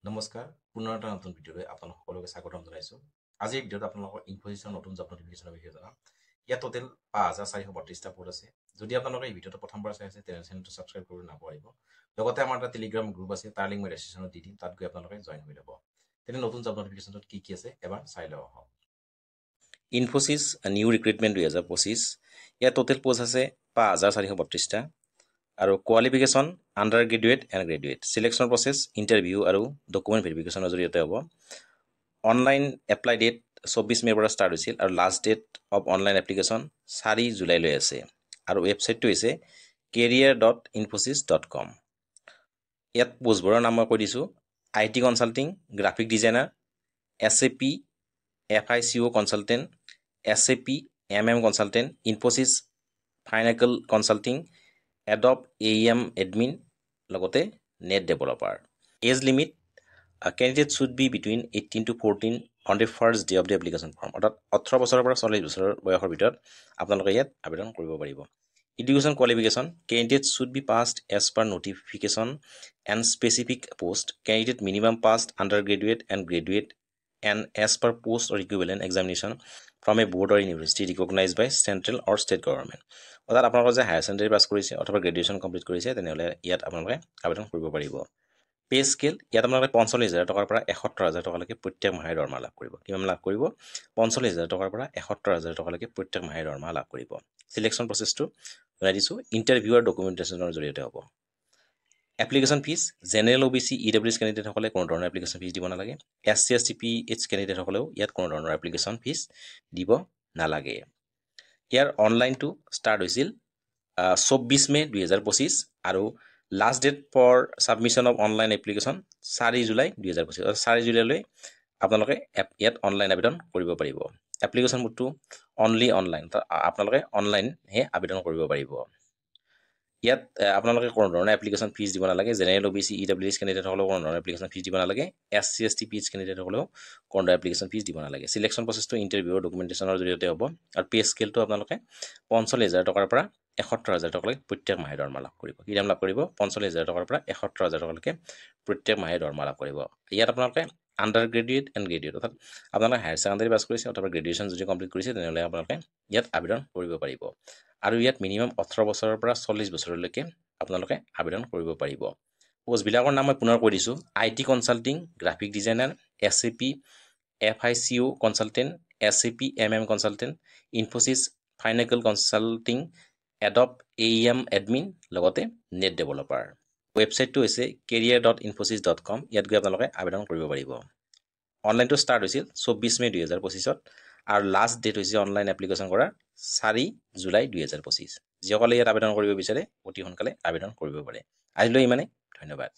নমস্কাৰ পুনৰ এটা নতুন ভিডিঅ'লৈ আপোনালোক সকলোকে স্বাগতম জনাইছোঁ। আজিৰ ভিডিঅ'ত আপোনালোকৰ ইনফোচিছৰ নতুন জব নটিফিকেশ্যনৰ বিষয়ে জনাম। ইয়াত টোটেল 5432টা পোষ্ট আছে। যদি আপোনালোকে এই ভিডিঅ'টো প্ৰথমবাৰ চাই আছে তেনেহ'লে চেনেলটো ছাবস্ক্ৰাইব কৰিব নাপাহৰিব। লগতে আমাৰ এটা টেলিগ্ৰাম গ্ৰুপ আছে, তাৰ লিংক মই ডেছক্ৰিপশ্যনত দি দিম, তাত গৈ আপোনালোকে জইন হৈ ল'ব। তেনে নতুন জব নটিফিকেশ্যনত কি কি আছে এবাৰ চাই লওঁ আহক। ইনফোচিছ নিউ ৰিক্ৰুইটমেণ্ট 2025, ইয়াত টোটেল পোষ্ট আছে 5432টা আৰু qualification under graduate and graduate. Selection process interview আৰু ডকুমেণ্ট ভেৰিফিকেশ্যনৰ জৰিয়তে হ'ব। অনলাইন এপ্লাই ডেট 24 মে'ৰ পৰা ষ্টাৰ্ট হৈছিল আৰু last date of online application 4 জুলাইলৈ আছে আৰু ৱেবছাইটটো হৈছে career.infosys.com। ইয়াত পোষ্টবোৰৰ নাম মই কৈ দিছোঁ: IT consulting, graphic designer, SAP FICO consultant, SAP MM consultant, Infosys financial consulting, Adobe AEM admin, লগতে net developer. Age limit candidate should be between 18 to 14 on the first day of the application form, অৰ্থাৎ 18 বছৰৰ পৰা 40 বছৰৰ বয়সৰ ভিতৰত আপোনালোকে ইয়াত আবেদন কৰিব পাৰিব। Education qualification candidate should be passed as per notification and specific post. Candidate minimum passed undergraduate and graduate and as per post or equivalent examination from a board or university recognized by central or state government। অৰ্থাৎ আপোনালোকে যে higher secondary pass কৰিছে অথবা graduation complete কৰিছে তেনেহ'লে ইয়াত আপোনালোকে আবেদন কৰিব পাৰিব। পে স্কেল ইয়াত আপোনালোকে 45,000 টকাৰ পৰা 71,000 টকালৈকে প্ৰত্যেক মাহে দৰমহা লাভ কৰিব। কিমান লাভ কৰিব? 45,000 টকাৰ পৰা 71,000 টকালৈকে প্ৰত্যেক মাহে দৰমহা লাভ কৰিব। চিলেকশ্যন প্ৰচেছটো জনাই দিছোঁ, ইণ্টাৰভিউ আৰু ডকুমেণ্টেশ্যনৰ জৰিয়তে হ'ব। Application fees general OBC EWS কেণ্ডিডেটসকলে কোনো ধৰণৰ এপ্লিকেশ্যন ফিজ দিব নালাগে। SC ST PH কেণ্ডিডেটসকলেও ইয়াত কোনো ধৰণৰ এপ্লিকেশ্যন ফিজ দিব নালাগে। ইয়াৰ অনলাইনটো ষ্টাৰ্ট হৈছিল 24 মে 2025 আৰু last date for submission of online application 4 July 2025। 4 জুলাইলৈ আপোনালোকে ইয়াত অনলাইন আবেদন কৰিব পাৰিব। এপ্লিকেশ্যন মোডটো অনলি অনলাইন, আপোনালোকে অনলাইনহে আবেদন কৰিব পাৰিব। ইয়াত আপোনালোকে কোনো ধৰণৰ এপ্লিকেশ্যন ফিজ দিব নালাগে। জেনেৰেল OBC EWS কেণ্ডিডেটসকলেও কোনো ধৰণৰ এপ্লিকেশ্যন ফিজ দিব নালাগে। SC ST PH কেণ্ডিডেটসকলেও কোনো ধৰণৰ এপ্লিকেশ্যন ফিজ দিব নালাগে। চিলেকশ্যন প্ৰচেছটো ইণ্টাৰভিউ আৰু ডকুমেণ্টেশ্যনৰ জৰিয়তে হ'ব আৰু পে স্কেলটো আপোনালোকে 45,000 টকাৰ পৰা 71,000 টকালৈকে প্ৰত্যেক মাহে দৰমহা লাভ কৰিব। কি দাম লাভ কৰিব? 45,000 টকাৰ পৰা 71,000 টকালৈকে প্ৰত্যেক মাহে দৰমহা লাভ কৰিব। ইয়াত আপোনালোকে আণ্ডাৰ গ্ৰেজুৱেট এণ্ড গ্ৰেজুৱেট, অৰ্থাৎ আপোনালোকে হায়াৰ ছেকেণ্ডেৰী পাছ কৰিছে অথবা গ্ৰেজুৱেশ্যন যদি কমপ্লিট কৰিছে তেনেহ'লে আপোনালোকে ইয়াত আবেদন কৰিব পাৰিব। আৰু ইয়াত মিনিমাম 18 বছৰৰ পৰা 40 বছৰলৈকে আপোনালোকে আবেদন কৰিব পাৰিব। পোষ্টবিলাকৰ নাম মই পুনৰ কৈ দিছোঁ: IT consulting, graphic designer, SAP FICO consultant, SAP MM consultant, Infosys financial consulting, Adobe AEM admin, লগতে নেট ডেভেলপাৰ। ৱেবছাইটটো হৈছে career.infosys.com। ইয়াত গৈ আপোনালোকে আবেদন কৰিব পাৰিব। অনলাইনটো ষ্টাৰ্ট হৈছিল 24 মে 2025 আৰু লাষ্ট ডেট হৈছে অনলাইন এপ্লিকেশ্যন কৰাৰ 4 জুলাই 2025। যিসকলে ইয়াত আবেদন কৰিব বিচাৰে অতি সোনকালে আবেদন কৰিব পাৰে। আজিলৈ ইমানেই, ধন্যবাদ।